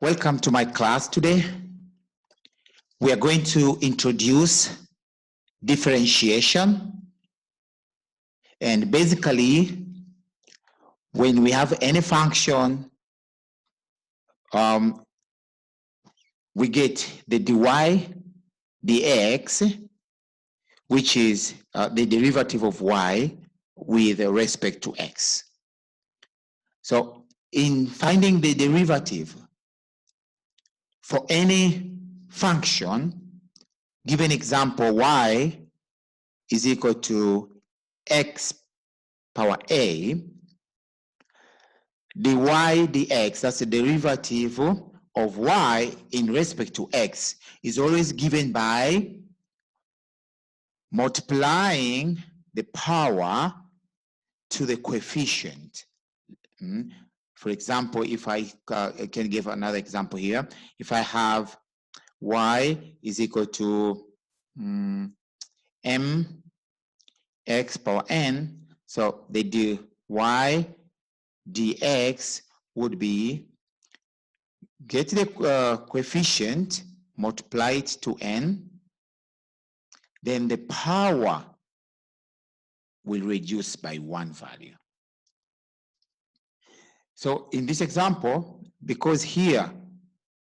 Welcome to my class today. We are going to introduce differentiation. And basically, when we have any function, we get the dy dx, which is the derivative of y with respect to x. So in finding the derivative for any function, give an example, y is equal to x power a, dy dx, that's the derivative of y in respect to x, is always given by multiplying the power to the coefficient. For example, if I can give another example here, if I have y is equal to m x power n, so the dy dx would be get the coefficient, multiply it to n, then the power will reduce by one value. So in this example, because here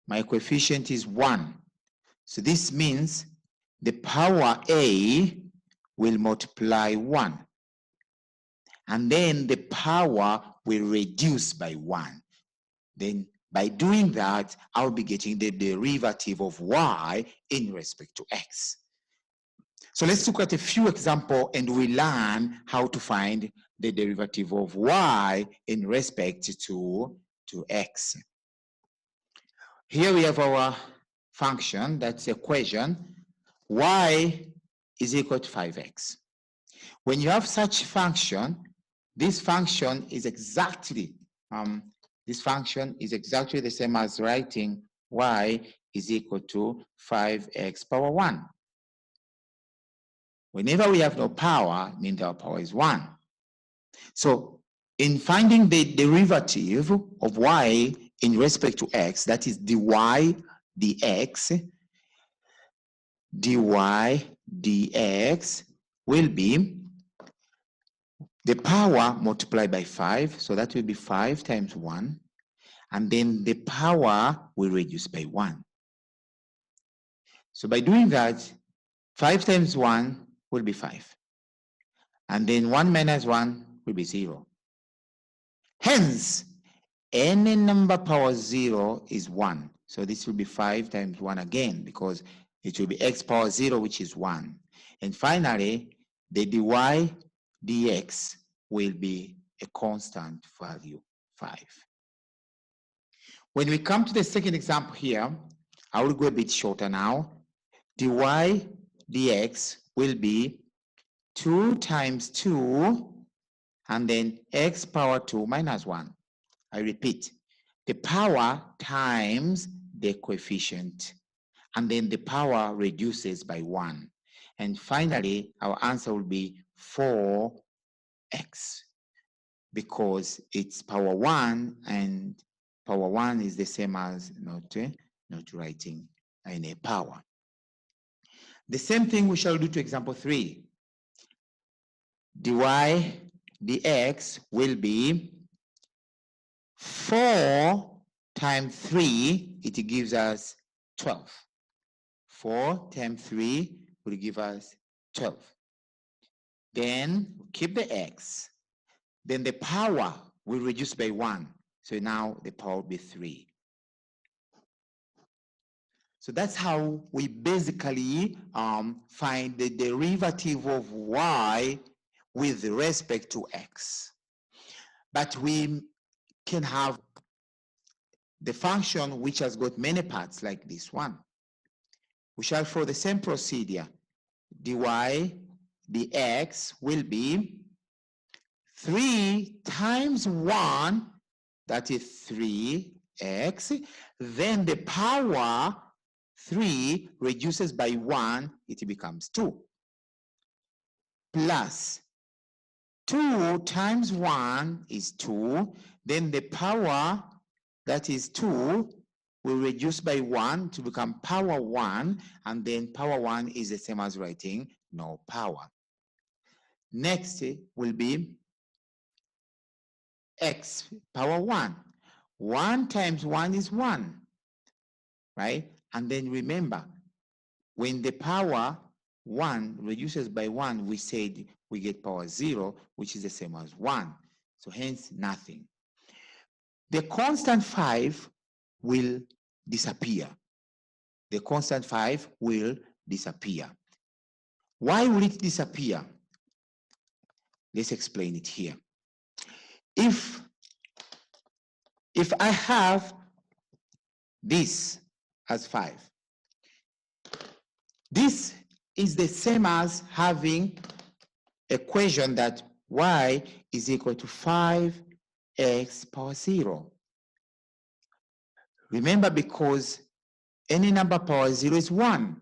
my coefficient is 1, so this means the power a will multiply 1. And then the power will reduce by 1. Then by doing that, I'll be getting the derivative of y in respect to x. So let's look at a few examples and we learn how to find the derivative of y in respect to x. Here we have our function, that's equation, y is equal to 5x. When you have such function, this function is exactly the same as writing y is equal to 5x power 1. Whenever we have no power, it means our power is 1. So in finding the derivative of y in respect to x, that is dy dx, dy dx will be the power multiplied by 5, so that will be 5 times 1, and then the power will reduce by 1. So by doing that, 5 times 1 will be 5, and then 1 minus 1 will be 0. Hence, any number power 0 is 1. So this will be 5 times 1 again, because it will be x power 0, which is 1. And finally, the dy dx will be a constant value, 5. When we come to the second example here, I will go a bit shorter now. Dy dx will be 2 times 2, and then x power 2 minus 1. I repeat, the power times the coefficient, and then the power reduces by 1. And finally, our answer will be 4x, because it's power 1, and power 1 is the same as not writing any power. The same thing we shall do to example 3. Dy dx will be 4 times 3, it gives us 12. 4 times 3 will give us 12. Then keep the x. Then the power will reduce by 1. So now the power will be 3. So that's how we basically find the derivative of y with respect to x. But we can have the function which has got many parts like this one. We shall follow the same procedure. Dy dx will be 3 times 1, that is 3x. Then the power 3 reduces by 1, it becomes 2. Plus 2 times 1 is 2. Then the power, that is 2, will reduce by 1 to become power 1, and then power 1 is the same as writing no power. Next will be x power 1. 1 times 1 is 1, right? And then remember, when the power 1 reduces by 1, we said we get power 0, which is the same as 1. So hence nothing. The constant 5 will disappear. The constant 5 will disappear. Why will it disappear? Let's explain it here. If I have this as 5, this is the same as having equation that y is equal to 5x power 0. Remember, because any number power 0 is 1,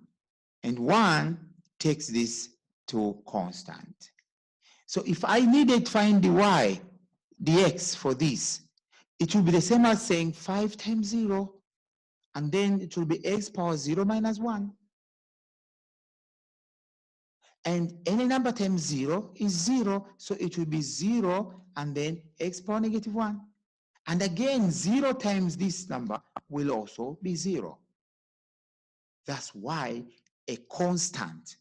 and 1 takes this to constant. So if I needed to find the y, the x for this, it will be the same as saying 5 times 0, and then it will be x power 0 minus 1. And any number times 0 is 0, so it will be 0 and then x power negative 1. And again, 0 times this number will also be 0. That's why a constant,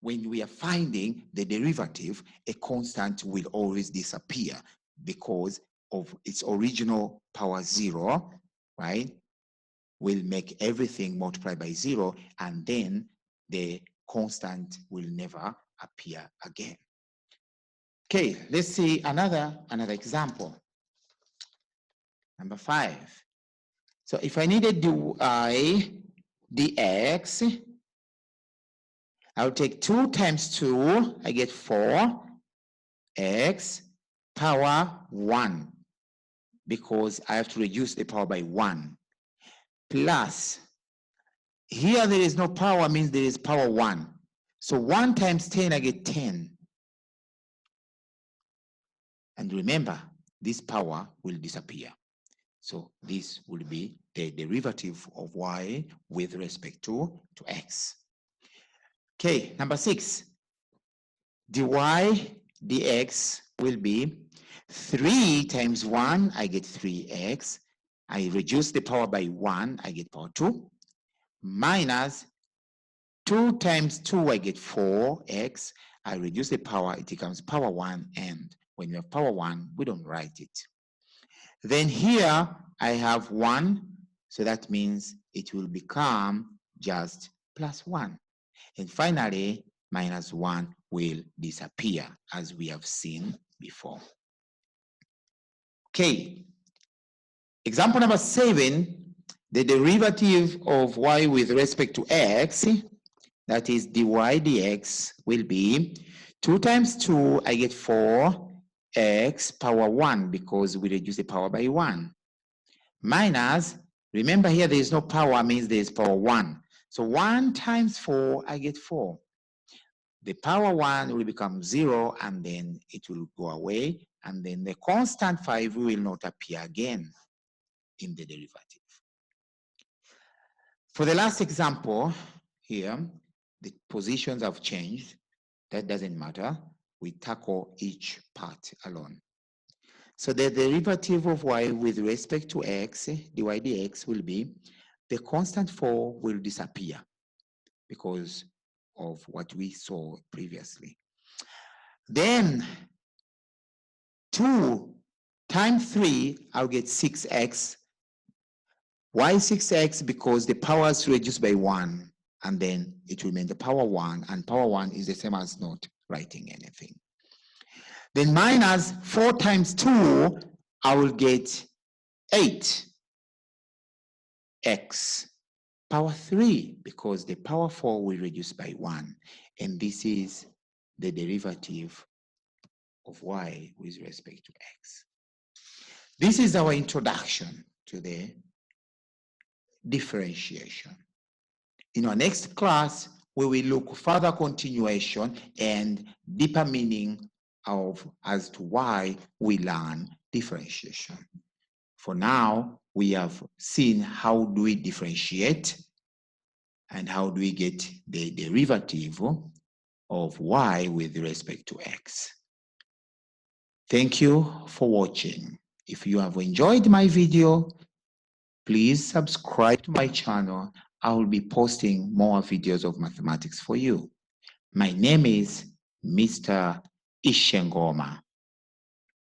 when we are finding the derivative, a constant will always disappear because of its original power 0, right? Will make everything multiply by 0, and then the constant will never appear again. Okay, let's see another example. Number 5. So if I needed dy dx, I'll take 2 times 2, I get 4x power 1, because I have to reduce the power by 1. Plus, here there is no power, means there is power 1. So 1 times 10, I get 10. And remember, this power will disappear. So this will be the derivative of y with respect to x. Okay, number 6. dy dx will be 3 times 1, I get 3x. I reduce the power by 1, I get power 2. Minus 2 times 2, I get 4x. I reduce the power, it becomes power 1, and when you have power 1, we don't write it. Then here I have 1, so that means it will become just plus 1. And finally, minus 1 will disappear, as we have seen before. Okay, example number 7, the derivative of y with respect to x, that is dy dx, will be 2 times 2, I get 4x power 1, because we reduce the power by 1. Minus, remember here there is no power, means there is power 1. So 1 times 4, I get 4. The power 1 will become 0, and then it will go away, and then the constant 5 will not appear again in the derivative. For the last example here, the positions have changed. That doesn't matter. We tackle each part alone. So the derivative of y with respect to x, dy dx, will be the constant 4 will disappear because of what we saw previously. Then 2 times 3, I'll get 6x. Why 6x? Because the power is reduced by 1, and then it will remain the power 1, and power 1 is the same as not writing anything. Then minus 4 times 2, I will get 8x power 3, because the power 4 will reduce by 1, and this is the derivative of y with respect to x. This is our introduction to the differentiation. In our next class, we will look further continuation and deeper meaning of as to why we learn differentiation. For now, we have seen how do we differentiate and how do we get the derivative of y with respect to x. Thank you for watching. If you have enjoyed my video, please subscribe to my channel. I will be posting more videos of mathematics for you. My name is Mr. Ishengoma.